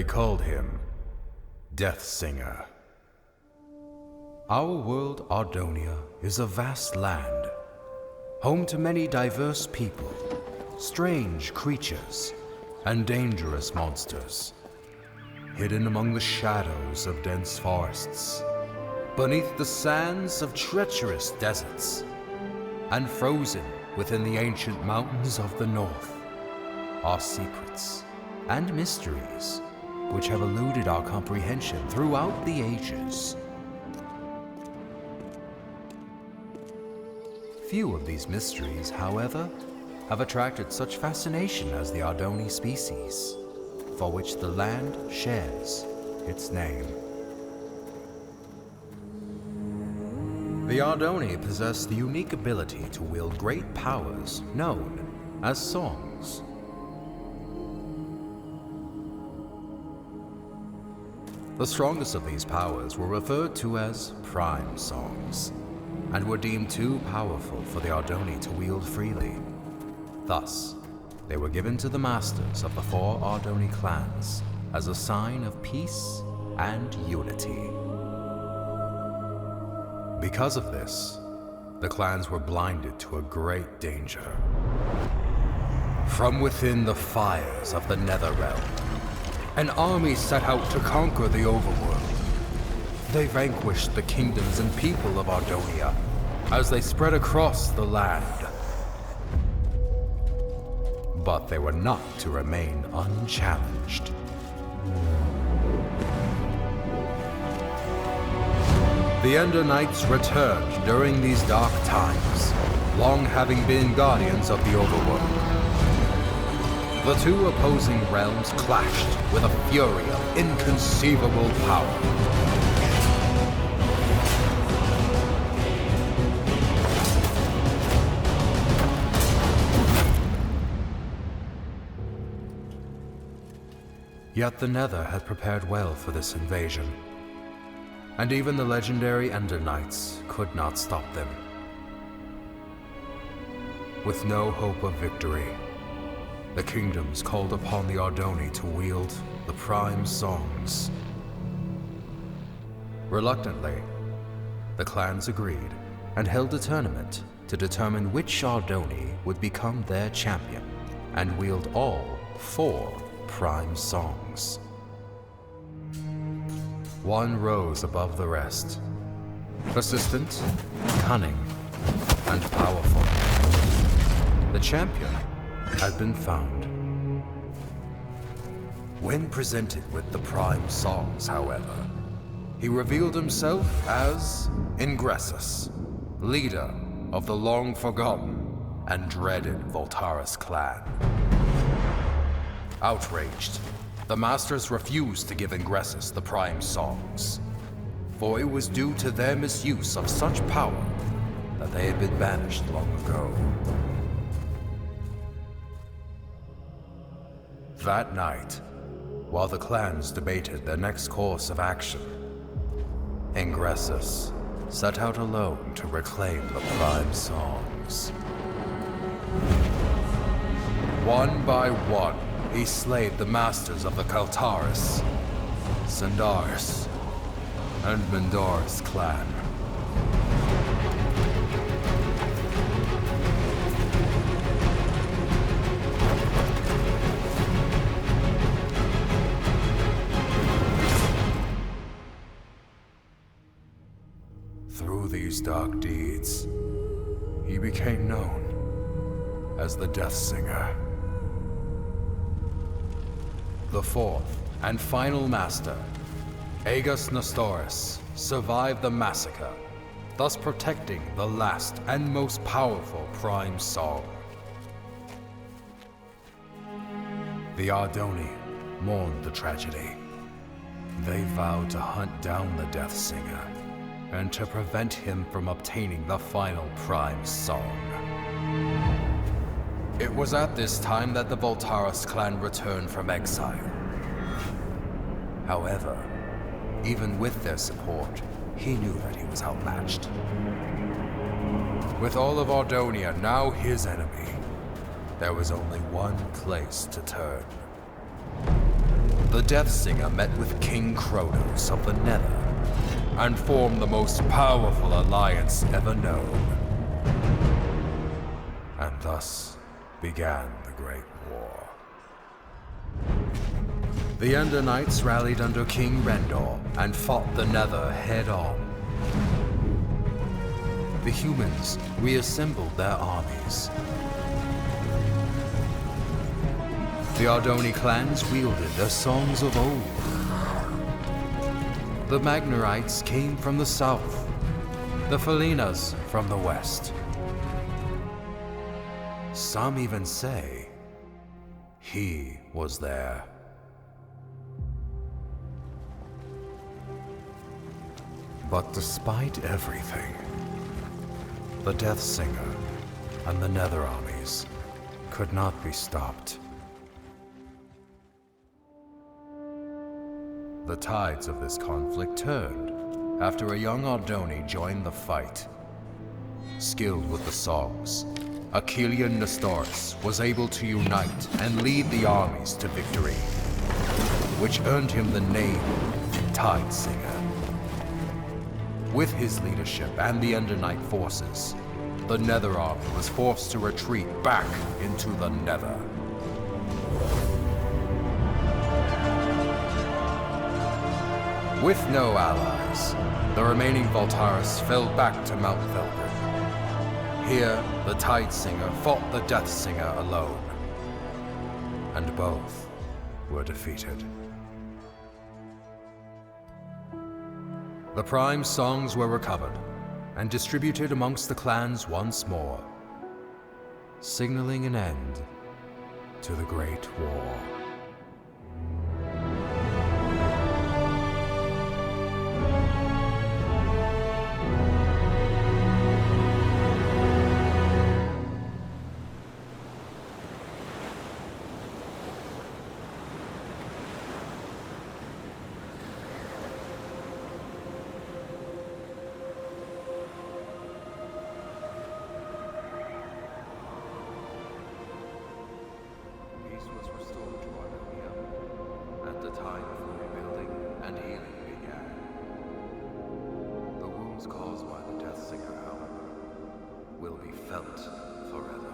They called him Death Singer. Our world, Ardonia, is a vast land, home to many diverse people, strange creatures, and dangerous monsters, hidden among the shadows of dense forests, beneath the sands of treacherous deserts, and frozen within the ancient mountains of the north, are secrets and mysteries which have eluded our comprehension throughout the ages. Few of these mysteries, however, have attracted such fascination as the Ardoni species, for which the land shares its name. The Ardoni possess the unique ability to wield great powers known as songs. The strongest of these powers were referred to as prime songs, and were deemed too powerful for the Ardoni to wield freely. Thus, they were given to the masters of the 4 Ardoni clans as a sign of peace and unity. Because of this, the clans were blinded to a great danger. From within the fires of the Netherrealm, an army set out to conquer the overworld. They vanquished the kingdoms and people of Ardonia as they spread across the land. But they were not to remain unchallenged. The Ender Knights returned during these dark times, long having been guardians of the overworld. The 2 opposing realms clashed with a fury of inconceivable power. Yet the Nether had prepared well for this invasion, and even the legendary Ender Knights could not stop them. With no hope of victory, the kingdoms called upon the Ardoni to wield the prime songs. Reluctantly, the clans agreed and held a tournament to determine which Ardoni would become their champion and wield all 4 prime songs. One rose above the rest, persistent, cunning, and powerful. The champion had been found. When presented with the prime songs, however, he revealed himself as Ingressus, leader of the long-forgotten and dreaded Voltaris clan. Outraged, the masters refused to give Ingressus the prime songs, for it was due to their misuse of such power that they had been banished long ago. That night, while the clans debated their next course of action, Ingressus set out alone to reclaim the prime songs. One by one, he slayed the masters of the Kaltaris, Sandaris, and Mendoris clan. Through these dark deeds, he became known as the Death Singer. The 4th and final master, Aegis Nestoris, survived the massacre, thus protecting the last and most powerful prime song. The Ardoni mourned the tragedy. They vowed to hunt down the Death Singer and to prevent him from obtaining the final prime song. It was at this time that the Voltaris clan returned from exile. However, even with their support, he knew that he was outmatched. With all of Ardonia now his enemy, there was only one place to turn. the Death Singer met with King Kronos of the Nether and formed the most powerful alliance ever known. And thus began the Great War. The Ender Knights rallied under King Rendor and fought the Nether head-on. The humans reassembled their armies. The Ardoni clans wielded their songs of old. The Magnerites came from the south, the Felinas from the west. Some even say he was there. But despite everything, the Death Singer and the Nether armies could not be stopped. The tides of this conflict turned after a young Ardoni joined the fight. Skilled with the songs, Achillean Nestoris was able to unite and lead the armies to victory, which earned him the name Tide Singer. With his leadership and the Ender Knight forces, the Nether army was forced to retreat back into the Nether. With no allies, the remaining Voltaris fell back to Mount Velgrin. Here, the Tide Singer fought the Death Singer alone, and both were defeated. The Prime songs were recovered and distributed amongst the clans once more, signaling an end to the Great War. Caused by the Death Singer, however, will be felt forever.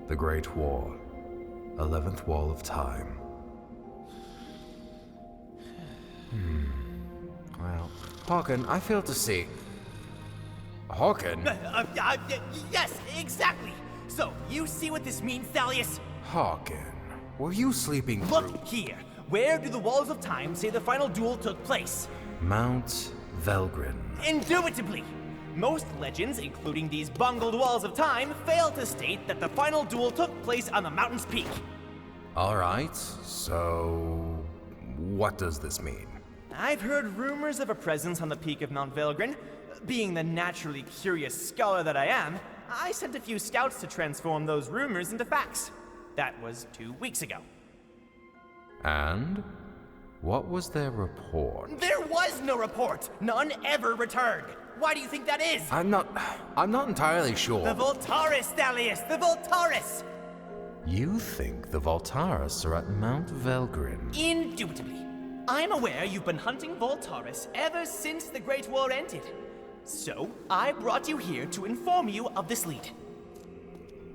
The Great War, 11th Wall of Time. Well, Harkin, I fail to see. Harkin? Yes, exactly. So, you see what this means, Thalius? Harkin, were you sleeping through? Look here. Where do the Walls of Time say the final duel took place? Mount Velgrin. Indubitably! Most legends, including these bungled Walls of Time, fail to state that the final duel took place on the mountain's peak. Alright, so what does this mean? I've heard rumors of a presence on the peak of Mount Velgrin. Being the naturally curious scholar that I am, I sent a few scouts to transform those rumors into facts. That was 2 weeks ago. And? What was their report? There was no report! None ever returned! Why do you think that is? I'm not entirely sure. The Voltaris, Thalius! The Voltaris! You think the Voltaris are at Mount Velgrin? Indubitably. I'm aware you've been hunting Voltaris ever since the Great War ended. So, I brought you here to inform you of this lead.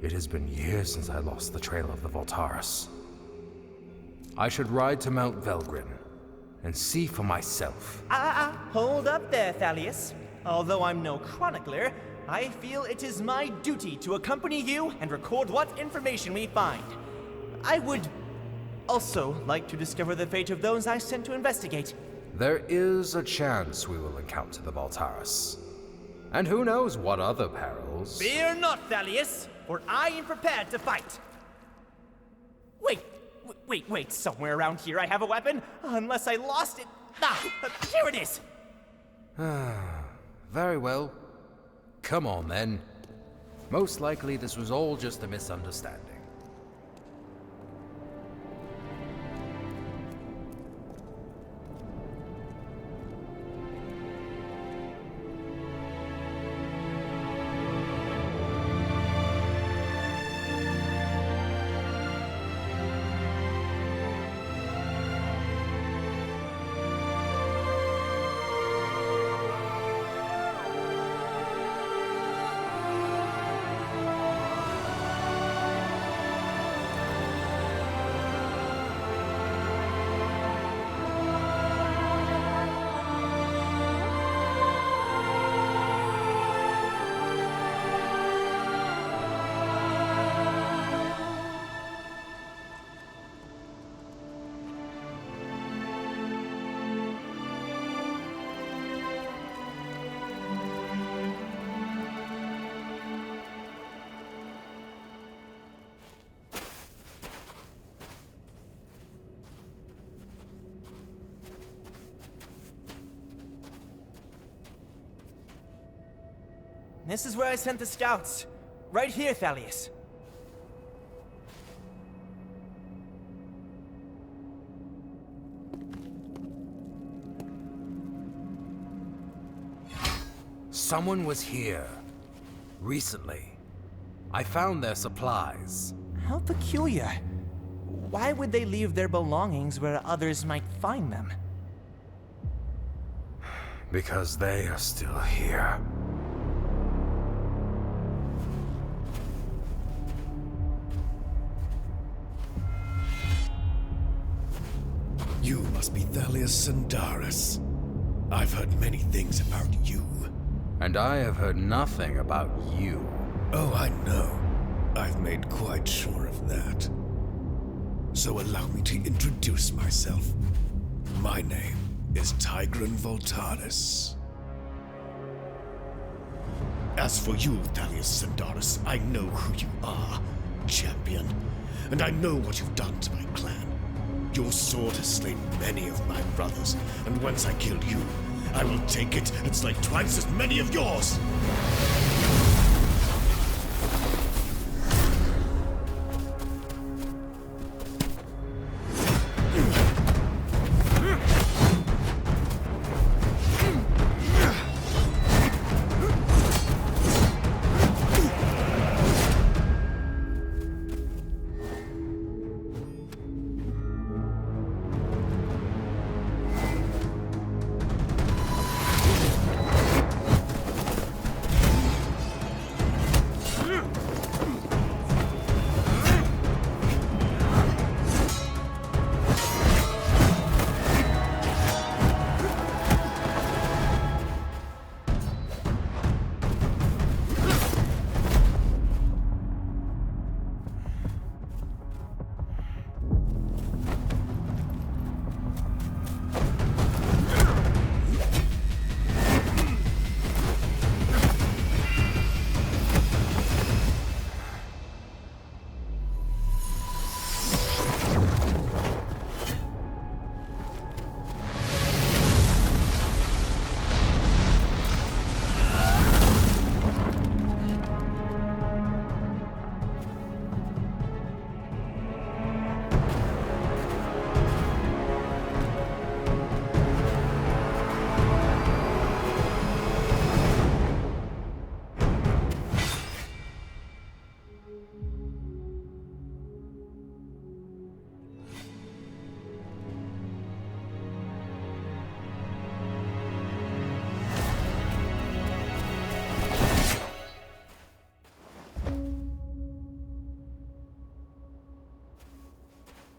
It has been years since I lost the trail of the Voltaris. I should ride to Mount Velgrin and see for myself. Hold up there, Thalius. Although I'm no chronicler, I feel it is my duty to accompany you and record what information we find. I would also like to discover the fate of those I sent to investigate. There is a chance we will encounter the Voltaris. And who knows what other perils. Fear not, Thalius, for I am prepared to fight. Wait, somewhere around here I have a weapon, unless I lost it. Here it is. Very well. Come on then. Most likely this was all just a misunderstanding. This is where I sent the scouts. Right here, Thalius. Someone was here. Recently. I found their supplies. How peculiar. Why would they leave their belongings where others might find them? Because they are still here. You must be Thalius Sandaris. I've heard many things about you. And I have heard nothing about you. Oh, I know. I've made quite sure of that. So allow me to introduce myself. My name is Tigran Voltaris. As for you, Thalius Sandaris, I know who you are, champion. And I know what you've done to my clan. Your sword has slain many of my brothers, and once I kill you, I will take it and slay twice as many of yours!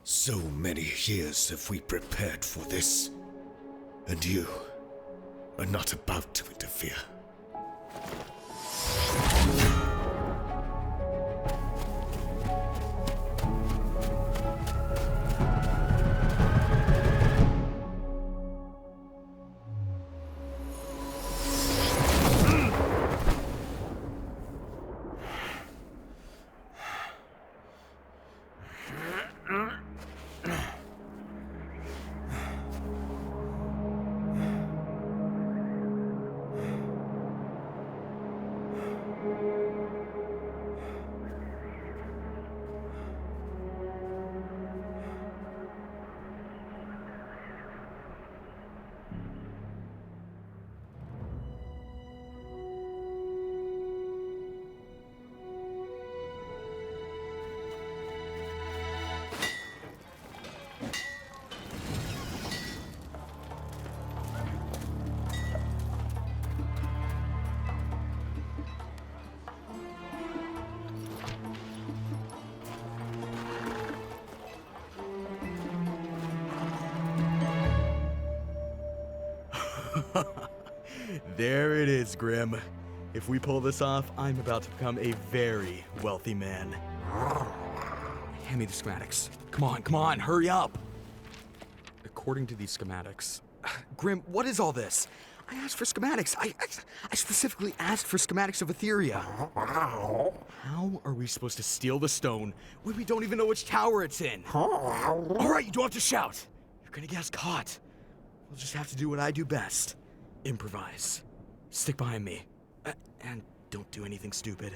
So many years have we prepared for this, and you are not about to interfere. There it is, Grim. If we pull this off, I'm about to become a very wealthy man. Hand me the schematics. Come on, hurry up! According to these schematics... Grim, what is all this? I asked for schematics. I specifically asked for schematics of Etheria. How are we supposed to steal the stone when we don't even know which tower it's in? Alright, you don't have to shout. You're gonna get us caught. We'll just have to do what I do best. Improvise. Stick behind me. And Don't do anything stupid.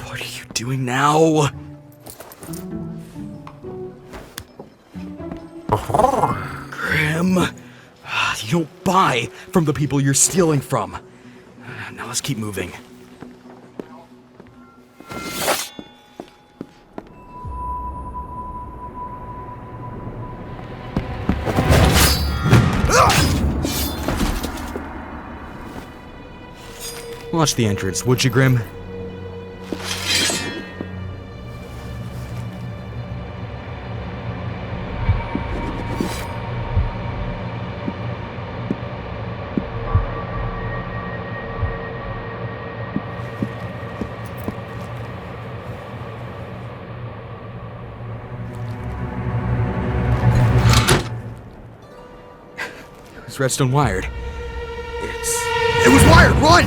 What are you doing now? Grim, you don't buy from the people you're stealing from. Now let's keep moving. Watch the entrance, would you, Grim? It's redstone wired. It was wired! Run!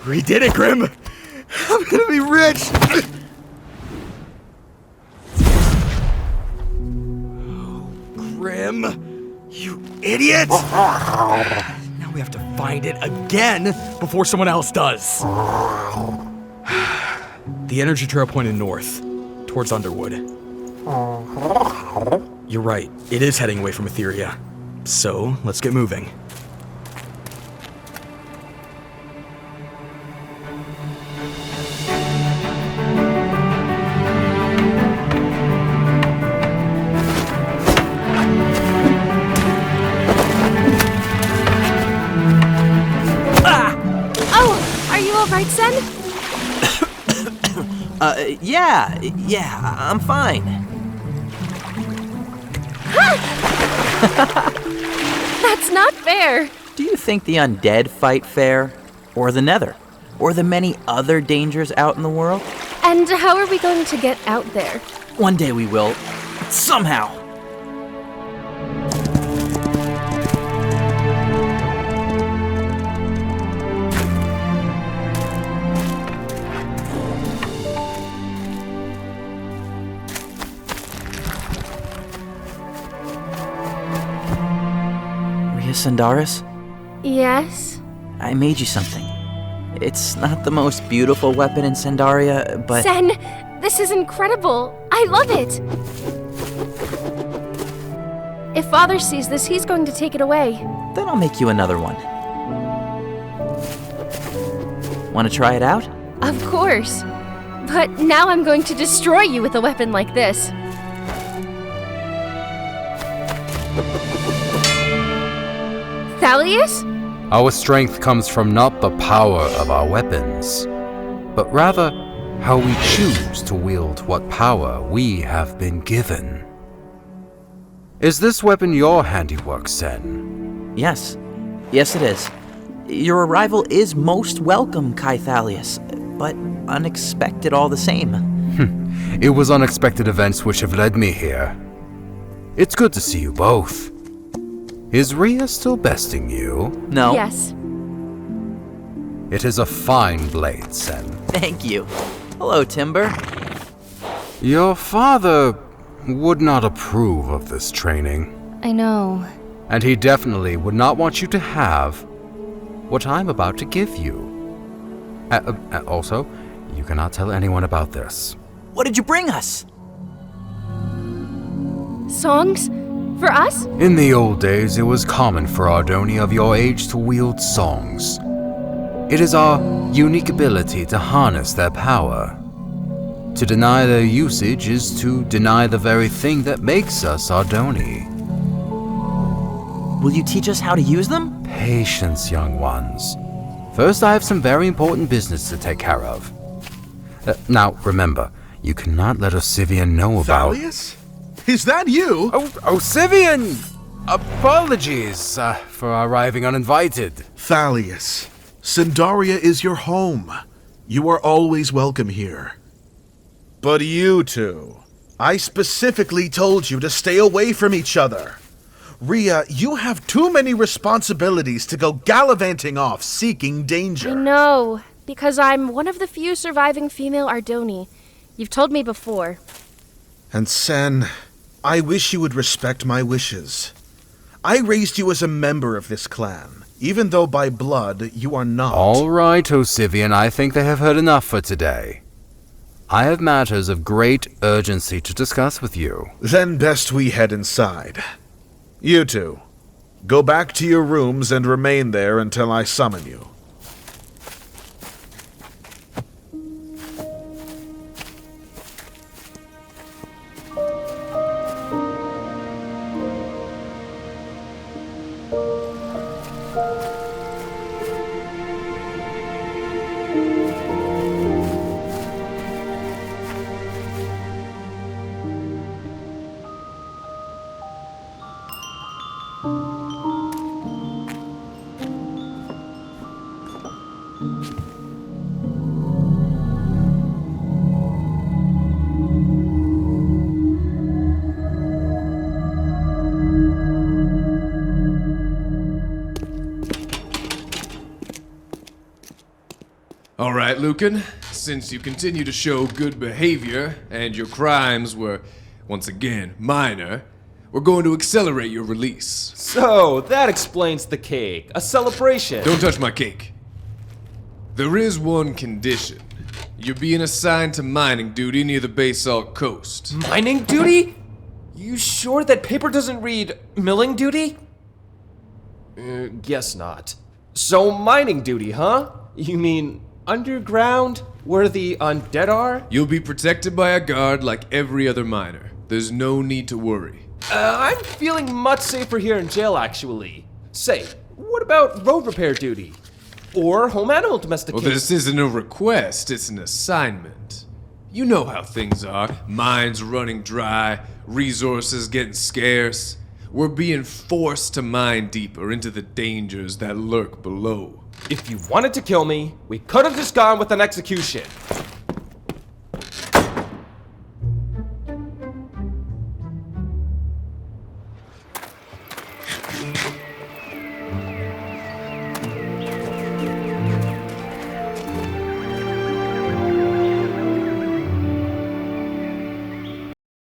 We did it, Grim! I'm gonna be rich! Oh, Grim, you idiot! Now we have to find it again before someone else does. The energy trail pointed north, towards Underwood. You're right, it is heading away from Etheria. So, let's get moving. Right, Sen? Yeah, I'm fine. That's not fair. Do you think the undead fight fair? Or the nether? Or the many other dangers out in the world? And how are we going to get out there? One day we will. Somehow. Sandaris? Yes? I made you something. It's not the most beautiful weapon in Sandaria, but... Sen, this is incredible. I love it. If Father sees this, he's going to take it away. Then I'll make you another one. Want to try it out? Of course. But now I'm going to destroy you with a weapon like this. Thalius? Our strength comes from not the power of our weapons, but rather how we choose to wield what power we have been given. Is this weapon your handiwork, Sen? Yes. Yes, it is. Your arrival is most welcome, Kai Thalius, but unexpected all the same. It was unexpected events which have led me here. It's good to see you both. Is Rhea still besting you? No. Yes. It is a fine blade, Sen. Thank you. Hello, Timber. Your father would not approve of this training. I know. And he definitely would not want you to have what I'm about to give you. Also, you cannot tell anyone about this. What did you bring us? Songs? For us? In the old days, it was common for Ardoni of your age to wield songs. It is our unique ability to harness their power. To deny their usage is to deny the very thing that makes us Ardoni. Will you teach us how to use them? Patience, young ones. First, I have some very important business to take care of. Now, remember, you cannot let Osivian know about... Thalius? Is that you? Oh, Osivian! Apologies for arriving uninvited. Thalius, Sindaria is your home. You are always welcome here. But you two, I specifically told you to stay away from each other. Rhea, you have too many responsibilities to go gallivanting off seeking danger. I know, because I'm one of the few surviving female Ardoni. You've told me before. And Sen, I wish you would respect my wishes. I raised you as a member of this clan, even though by blood you are not. All right, Osivian, I think they have heard enough for today. I have matters of great urgency to discuss with you. Then best we head inside. You two, go back to your rooms and remain there until I summon you. All right, Lucan, since you continue to show good behavior and your crimes were, once again, minor, we're going to accelerate your release. So, that explains the cake. A celebration. Don't touch my cake. There is one condition. You're being assigned to mining duty near the Basalt Coast. Mining duty? You sure that paper doesn't read milling duty? Guess not. So, mining duty, huh? You mean underground, where the undead are? You'll be protected by a guard like every other miner. There's no need to worry. I'm feeling much safer here in jail, actually. Say, what about road repair duty? Or home animal domestication? Well, this isn't a request, it's an assignment. You know how things are. Mines running dry, resources getting scarce. We're being forced to mine deeper into the dangers that lurk below. If you wanted to kill me, we could have just gone with an execution.